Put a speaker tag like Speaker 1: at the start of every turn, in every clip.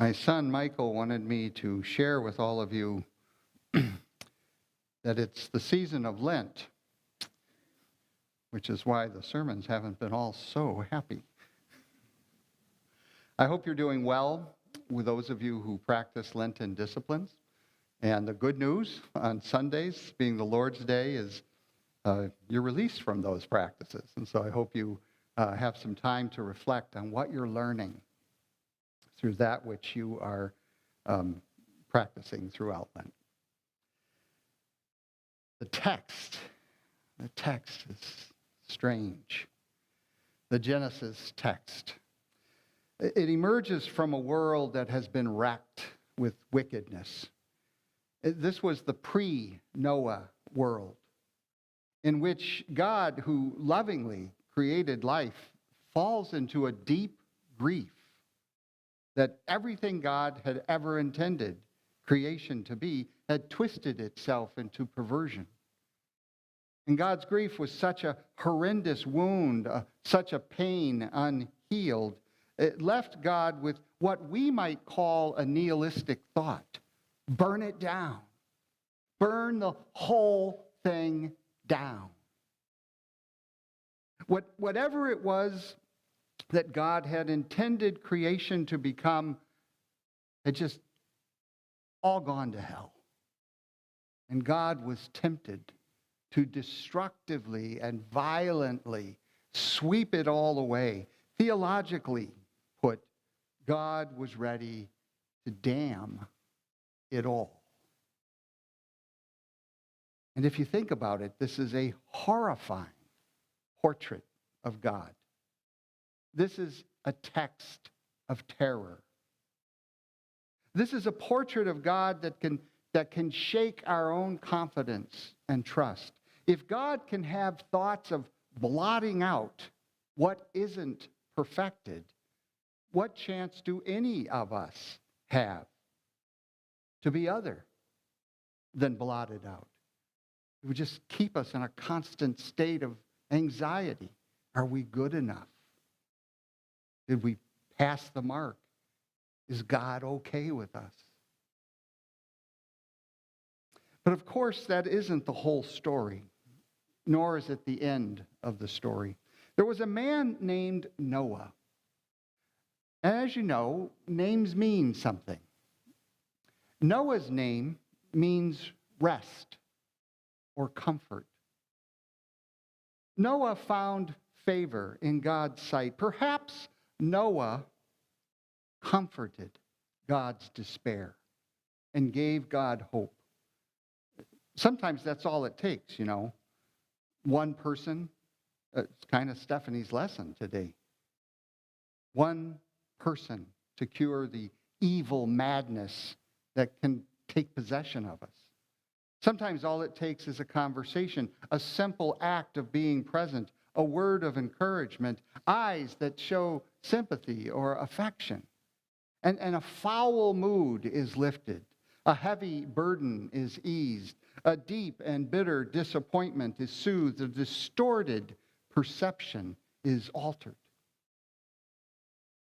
Speaker 1: My son Michael wanted me to share with all of you that it's the season of Lent, which is why the sermons haven't been all so happy. I hope you're doing well with those of you who practice Lenten disciplines. And the good news on Sundays, being the Lord's Day, is you're released from those practices. And so I hope you have some time to reflect on what you're learning through that which you are practicing throughout Lent. The text is strange. The Genesis text. It emerges from a world that has been wrecked with wickedness. This was the pre-Noah world, in which God, who lovingly created life, falls into a deep grief that everything God had ever intended creation to be had twisted itself into perversion. And God's grief was such a horrendous wound, such a pain unhealed. It left God with what we might call a nihilistic thought. Burn it down. Burn the whole thing down. Whatever it was that God had intended creation to become had just all gone to hell. And God was tempted to destructively and violently sweep it all away. Theologically put, God was ready to damn it all. And if you think about it, this is a horrifying portrait of God. This is a text of terror. This is a portrait of God that can shake our own confidence and trust. If God can have thoughts of blotting out what isn't perfected, what chance do any of us have to be other than blotted out? It would just keep us in a constant state of anxiety. Are we good enough? Did we pass the mark? Is God okay with us? But of course, that isn't the whole story, nor is it the end of the story. There was a man named Noah. And as you know, names mean something. Noah's name means rest or comfort. Noah found favor in God's sight. Perhaps Noah comforted God's despair and gave God hope. Sometimes that's all it takes, you know. One person, it's kind of Stephanie's lesson today. One person to cure the evil madness that can take possession of us. Sometimes all it takes is a conversation, a simple act of being present, a word of encouragement, eyes that show sympathy or affection. And a foul mood is lifted. A heavy burden is eased. A deep and bitter disappointment is soothed. A distorted perception is altered.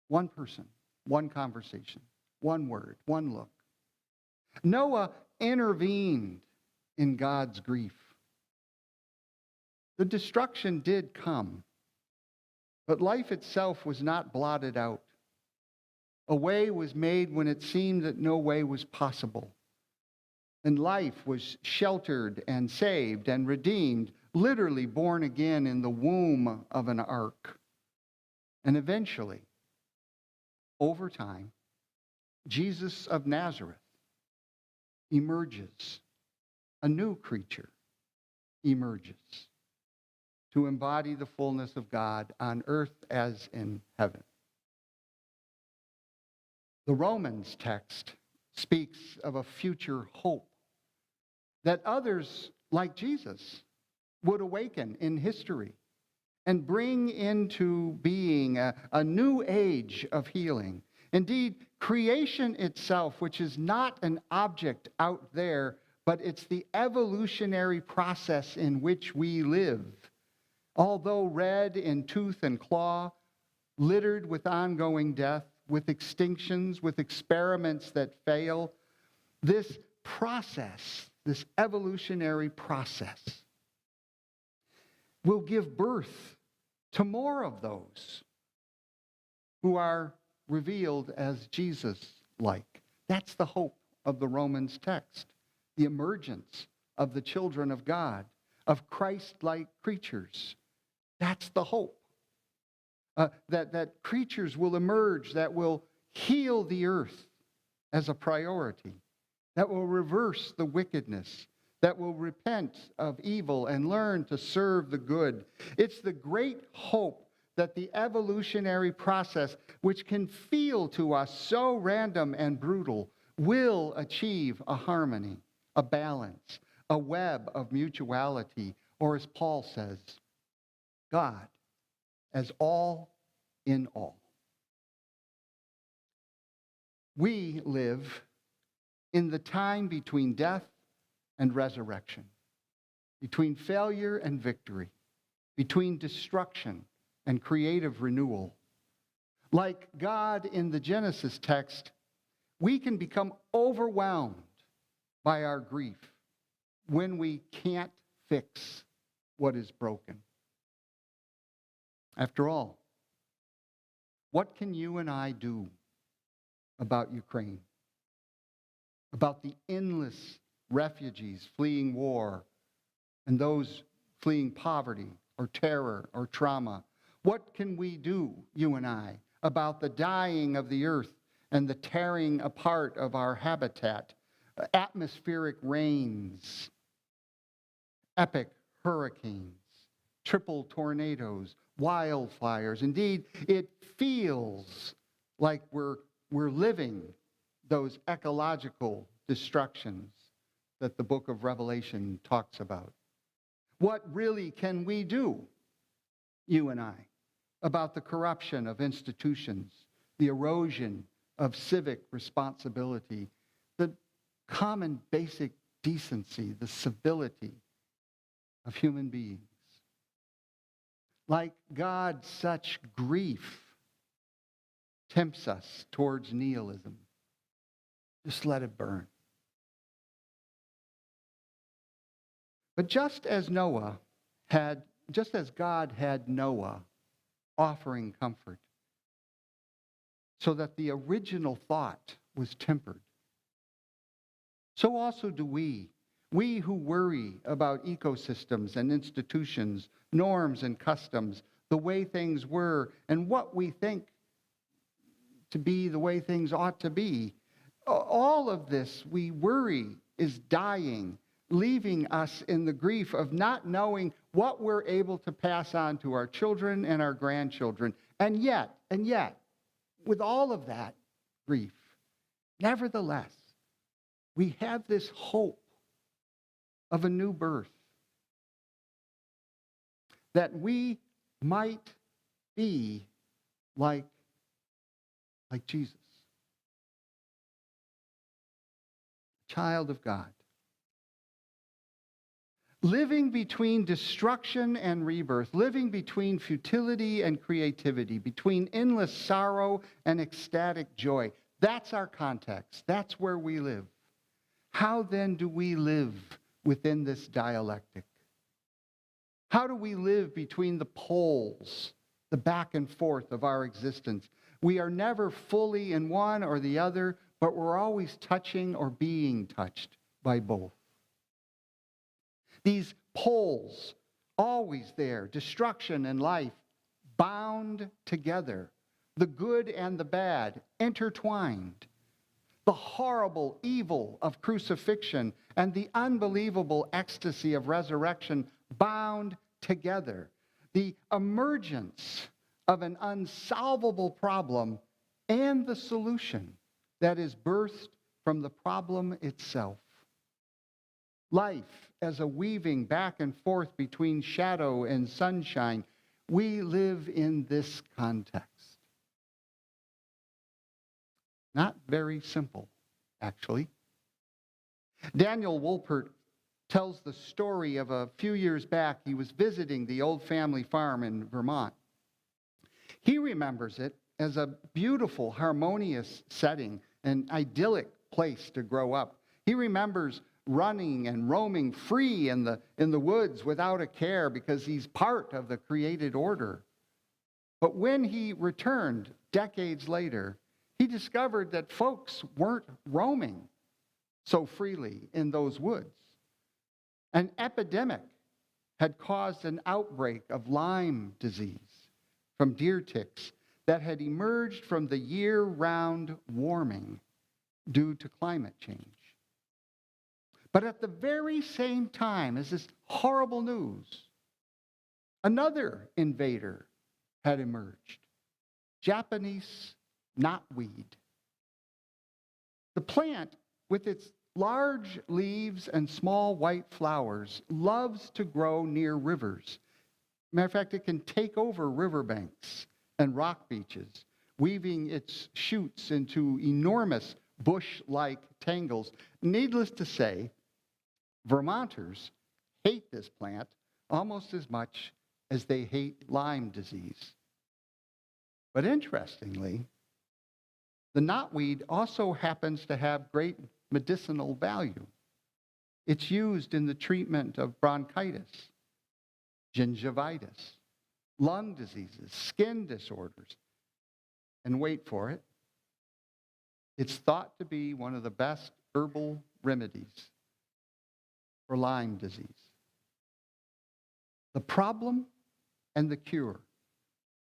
Speaker 1: One person, one conversation, one word, one look. Noah intervened in God's grief. The destruction did come, but life itself was not blotted out. A way was made when it seemed that no way was possible. And life was sheltered and saved and redeemed, literally born again in the womb of an ark. And eventually, over time, Jesus of Nazareth emerges. A new creature emerges to embody the fullness of God on earth as in heaven. The Romans text speaks of a future hope that others like Jesus would awaken in history and bring into being a new age of healing. Indeed, creation itself, which is not an object out there, but it's the evolutionary process in which we live. Although red in tooth and claw, littered with ongoing death, with extinctions, with experiments that fail. This process, this evolutionary process, will give birth to more of those who are revealed as Jesus-like. That's the hope of the Romans text, the emergence of the children of God, of Christ-like creatures. That's the hope. That creatures will emerge that will heal the earth as a priority, that will reverse the wickedness, that will repent of evil and learn to serve the good. It's the great hope that the evolutionary process, which can feel to us so random and brutal, will achieve a harmony, a balance, a web of mutuality, or as Paul says, God as all in all. We live in the time between death and resurrection, between failure and victory, between destruction and creative renewal. Like God in the Genesis text, we can become overwhelmed by our grief when we can't fix what is broken. After all, what can you and I do about Ukraine? About the endless refugees fleeing war and those fleeing poverty or terror or trauma? What can we do, you and I, about the dying of the earth and the tearing apart of our habitat, atmospheric rains, epic hurricanes, triple tornadoes, wildfires? Indeed, it feels like we're living those ecological destructions that the book of Revelation talks about. What really can we do, you and I, about the corruption of institutions, the erosion of civic responsibility, the common basic decency, the civility of human beings? Like God, such grief tempts us towards nihilism. Just let it burn. But just as God had Noah offering comfort, so that the original thought was tempered, so also do we who worry about ecosystems and institutions, norms and customs, the way things were, and what we think to be the way things ought to be. All of this, we worry, is dying, leaving us in the grief of not knowing what we're able to pass on to our children and our grandchildren. And yet, with all of that grief, nevertheless, we have this hope of a new birth, that we might be like Jesus, child of God, living between destruction and rebirth, living between futility and creativity, between endless sorrow and ecstatic joy. That's our context. That's where we live. How then do we live within this dialectic? How do we live between the poles, the back and forth of our existence? We are never fully in one or the other, but we're always touching or being touched by both. These poles, always there, destruction and life, bound together, the good and the bad, intertwined. The horrible evil of crucifixion and the unbelievable ecstasy of resurrection bound together. The emergence of an unsolvable problem and the solution that is birthed from the problem itself. Life as a weaving back and forth between shadow and sunshine. We live in this context. Not very simple, actually. Daniel Wolpert tells the story of a few years back. He was visiting the old family farm in Vermont. He remembers it as a beautiful, harmonious setting, an idyllic place to grow up. He remembers running and roaming free in the woods without a care because he's part of the created order. But when he returned decades later, he discovered that folks weren't roaming so freely in those woods. An epidemic had caused an outbreak of Lyme disease from deer ticks that had emerged from the year-round warming due to climate change. But at the very same time as this horrible news, another invader had emerged, Japanese knotweed. The plant, with its large leaves and small white flowers, loves to grow near rivers. Matter of fact, it can take over riverbanks and rock beaches, weaving its shoots into enormous bush-like tangles. Needless to say, Vermonters hate this plant almost as much as they hate Lyme disease. But interestingly, the knotweed also happens to have great medicinal value. It's used in the treatment of bronchitis, gingivitis, lung diseases, skin disorders. And wait for it, it's thought to be one of the best herbal remedies for Lyme disease. The problem and the cure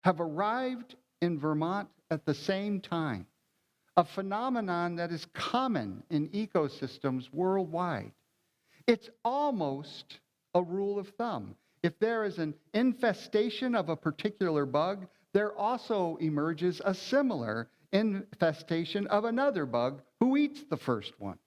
Speaker 1: have arrived in Vermont at the same time, a phenomenon that is common in ecosystems worldwide. It's almost a rule of thumb. If there is an infestation of a particular bug, there also emerges a similar infestation of another bug who eats the first one.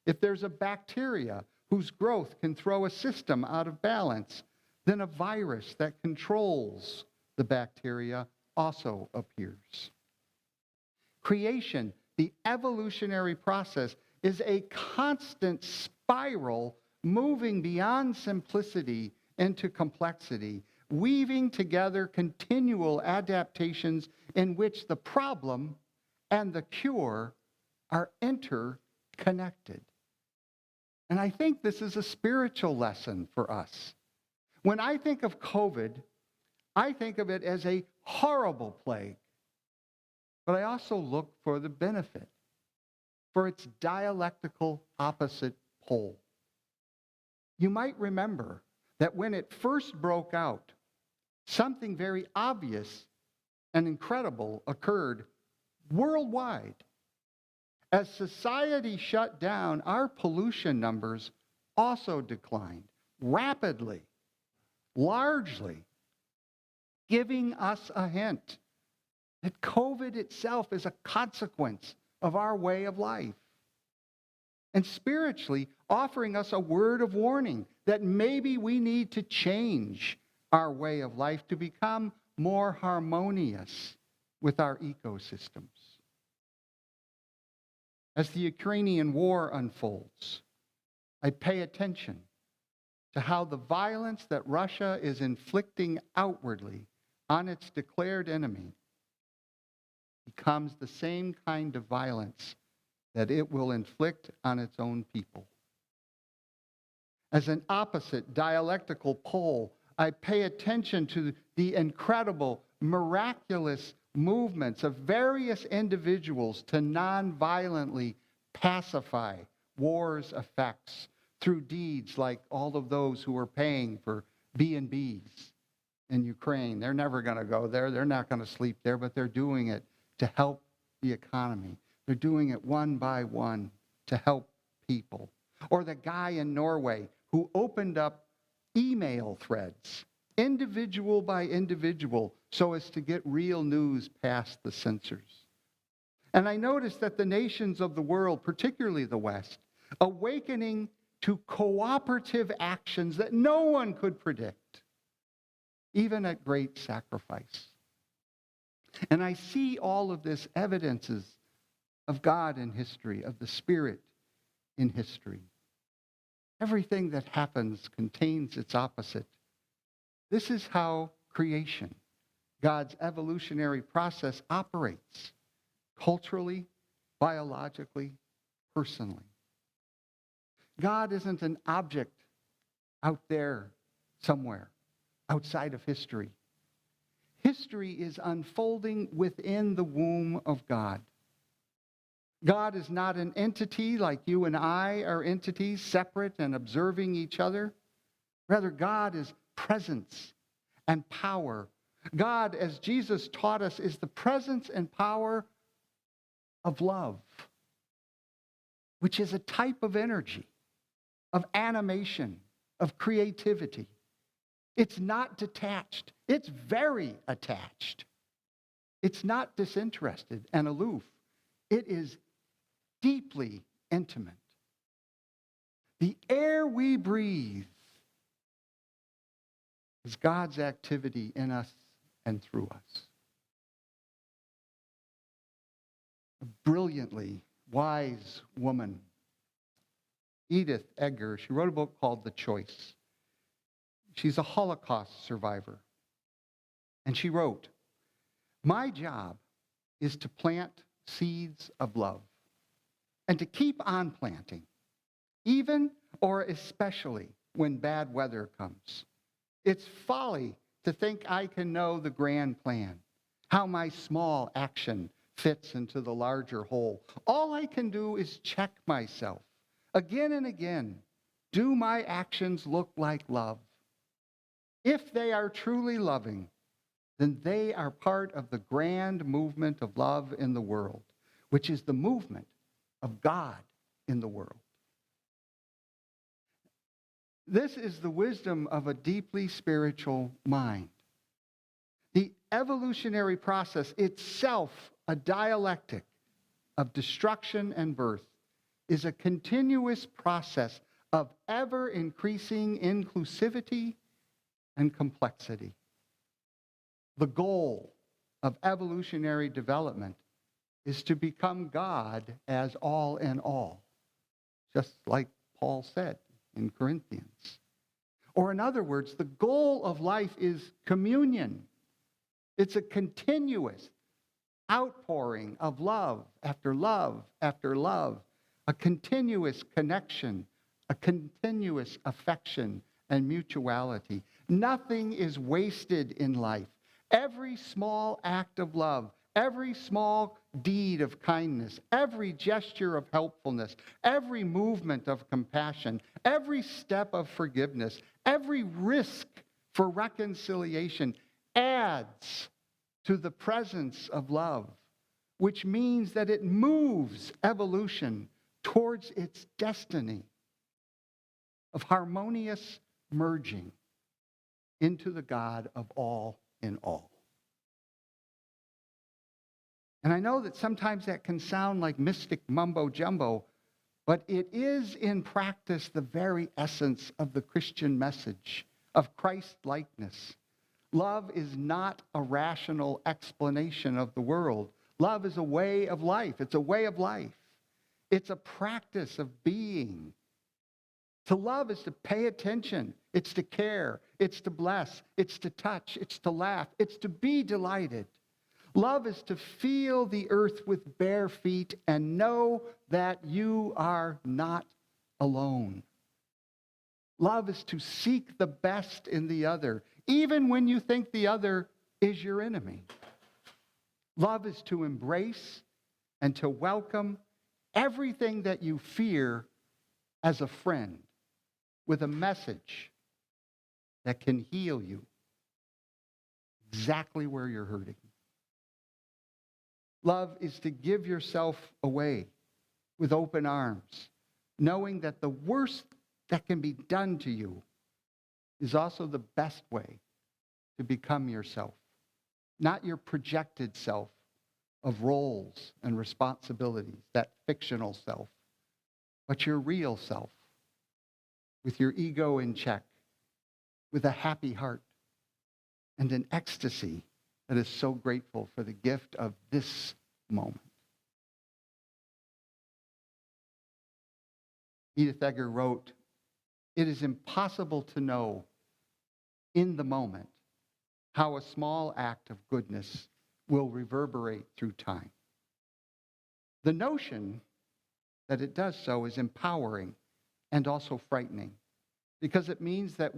Speaker 1: If there's a bacteria whose growth can throw a system out of balance, then a virus that controls the bacteria also appears. Creation, the evolutionary process, is a constant spiral moving beyond simplicity into complexity, weaving together continual adaptations in which the problem and the cure are interconnected. And I think this is a spiritual lesson for us. When I think of COVID, I think of it as a horrible plague. But I also look for the benefit, for its dialectical opposite pole. You might remember that when it first broke out, something very obvious and incredible occurred worldwide. As society shut down, our pollution numbers also declined rapidly, largely, giving us a hint that COVID itself is a consequence of our way of life. And spiritually, offering us a word of warning that maybe we need to change our way of life to become more harmonious with our ecosystems. As the Ukrainian war unfolds, I pay attention to how the violence that Russia is inflicting outwardly on its declared enemy becomes the same kind of violence that it will inflict on its own people. As an opposite dialectical pole, I pay attention to the incredible, miraculous movements of various individuals to non-violently pacify war's effects through deeds like all of those who are paying for B&Bs in Ukraine. They're never going to go there. They're not going to sleep there, but they're doing it to help the economy. They're doing it one by one to help people. Or the guy in Norway who opened up email threads, individual by individual, so as to get real news past the censors. And I noticed that the nations of the world, particularly the West, awakening to cooperative actions that no one could predict, even at great sacrifice. And I see all of this evidences of God in history, of the Spirit in history. Everything that happens contains its opposite. This is how creation God's evolutionary process operates culturally, biologically, personally. God isn't an object out there somewhere outside of history. History is unfolding within the womb of God. God is not an entity like you and I are entities, separate and observing each other. Rather, God is presence and power. God, as Jesus taught us, is the presence and power of love, which is a type of energy, of animation, of creativity. It's not detached. It's very attached. It's not disinterested and aloof. It is deeply intimate. The air we breathe is God's activity in us and through us. A brilliantly wise woman, Edith Eger, she wrote a book called The Choice. She's a Holocaust survivor. And she wrote, "My job is to plant seeds of love and to keep on planting, even or especially when bad weather comes. It's folly to think I can know the grand plan, how my small action fits into the larger whole. All I can do is check myself again and again. Do my actions look like love? If they are truly loving, then they are part of the grand movement of love in the world, which is the movement of God in the world." This is the wisdom of a deeply spiritual mind. The evolutionary process, itself a dialectic of destruction and birth, is a continuous process of ever-increasing inclusivity and complexity. The goal of evolutionary development is to become God as all in all, just like Paul said in Corinthians. Or in other words, the goal of life is communion. It's a continuous outpouring of love after love after love, a continuous connection, a continuous affection and mutuality. Nothing is wasted in life. Every small act of love, every small deed of kindness, every gesture of helpfulness, every movement of compassion, every step of forgiveness, every risk for reconciliation adds to the presence of love, which means that it moves evolution towards its destiny of harmonious merging into the God of all in all. And I know that sometimes that can sound like mystic mumbo-jumbo, but it is in practice the very essence of the Christian message of Christ-likeness. Love is not a rational explanation of the world. Love is a way of life. It's a way of life. It's a practice of being. To love is to pay attention. It's to care. It's to bless. It's to touch. It's to laugh. It's to be delighted. Love is to feel the earth with bare feet and know that you are not alone. Love is to seek the best in the other, even when you think the other is your enemy. Love is to embrace and to welcome everything that you fear as a friend with a message that can heal you exactly where you're hurting. Love is to give yourself away with open arms, knowing that the worst that can be done to you is also the best way to become yourself, not your projected self of roles and responsibilities, that fictional self, but your real self, with your ego in check, with a happy heart and an ecstasy that is so grateful for the gift of this moment. Edith Eger wrote, "It is impossible to know in the moment how a small act of goodness will reverberate through time. The notion that it does so is empowering and also frightening, because it means that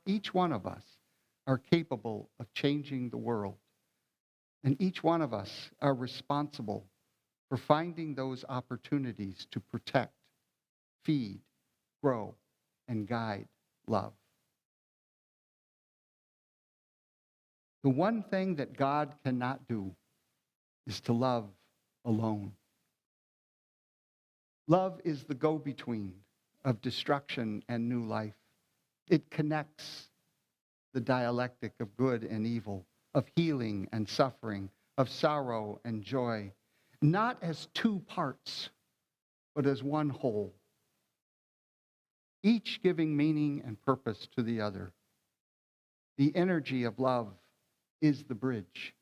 Speaker 1: each one of us, are capable of changing the world. And each one of us are responsible for finding those opportunities to protect, feed, grow, and guide love. The one thing that God cannot do is to love alone. Love is the go-between of destruction and new life. It connects the dialectic of good and evil, of healing and suffering, of sorrow and joy, not as two parts, but as one whole, each giving meaning and purpose to the other. The energy of love is the bridge.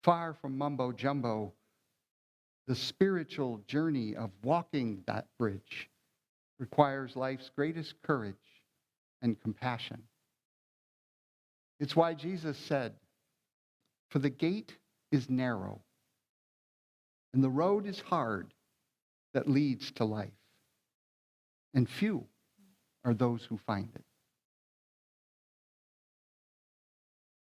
Speaker 1: Far from mumbo jumbo, the spiritual journey of walking that bridge requires life's greatest courage and compassion. It's why Jesus said, "For the gate is narrow, and the road is hard that leads to life, and few are those who find it."